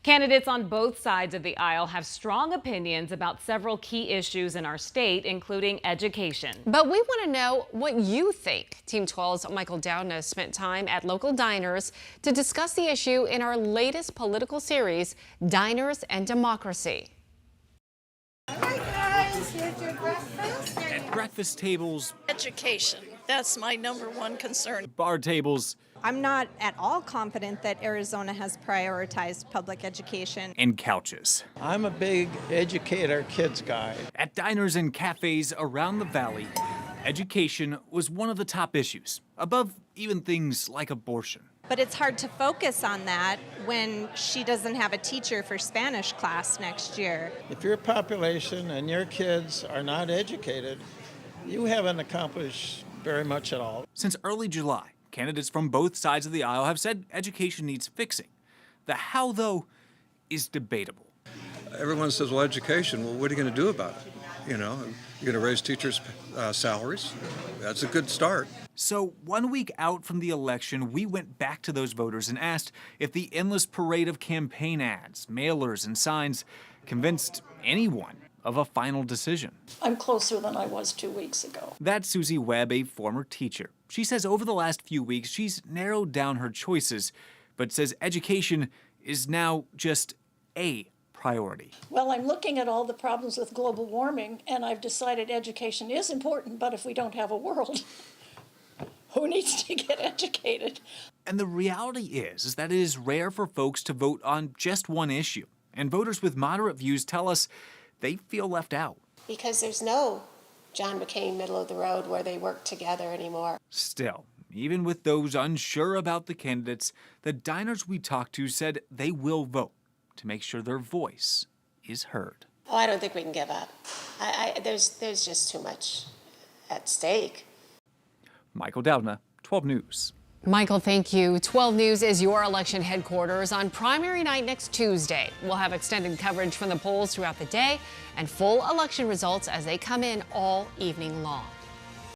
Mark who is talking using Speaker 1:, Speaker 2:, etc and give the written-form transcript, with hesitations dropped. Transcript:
Speaker 1: Candidates on both sides of the aisle have strong opinions about several key issues in our state, including education.
Speaker 2: But we want to know what you think. Team 12's Michael Downa spent time at local diners to discuss the issue in our latest political series, Diners and Democracy.
Speaker 3: Hi guys, here's your breakfast.
Speaker 4: At breakfast tables,
Speaker 5: Education. That's my #1 concern.
Speaker 4: bar tables,
Speaker 3: I'm not at all confident that Arizona has prioritized public education.
Speaker 4: and couches.
Speaker 6: I'm a big educate our kids guy.
Speaker 4: At diners and cafes around the valley, education was one of the top issues, above even things like abortion.
Speaker 3: But it's hard to focus on that when she doesn't have a teacher for Spanish class next year.
Speaker 6: If your population and your kids are not educated, you haven't accomplished very much at all.
Speaker 4: Since early July, candidates from both sides of the aisle have said education needs fixing. The how, though, is debatable.
Speaker 7: Everyone says, well, education, well, what are you going to do about it? You know, you're going to raise teachers' salaries. That's a good start.
Speaker 4: So 1 week out from the election, we went back to those voters and asked if the endless parade of campaign ads, mailers, and signs convinced anyone of a final decision.
Speaker 5: I'm closer than I was 2 weeks ago.
Speaker 4: That's Susie Webb, a former teacher. She says over the last few weeks, she's narrowed down her choices, but says education is now just a priority.
Speaker 5: Well, I'm looking at all the problems with global warming, and I've decided education is important, but if we don't have a world, who needs to get educated?
Speaker 4: And the reality is that it is rare for folks to vote on just one issue. And voters with moderate views tell us they feel left out.
Speaker 8: Because there's no John McCain middle of the road where they work together anymore.
Speaker 4: Still, even with those unsure about the candidates, the diners we talked to said they will vote to make sure their voice is heard.
Speaker 8: Oh, I don't think we can give up. There's just too much at stake.
Speaker 4: Michael Downa, 12 News.
Speaker 2: Michael, thank you. 12 News is your election headquarters on primary night next Tuesday. We'll have extended coverage from the polls throughout the day and full election results as they come in all evening long.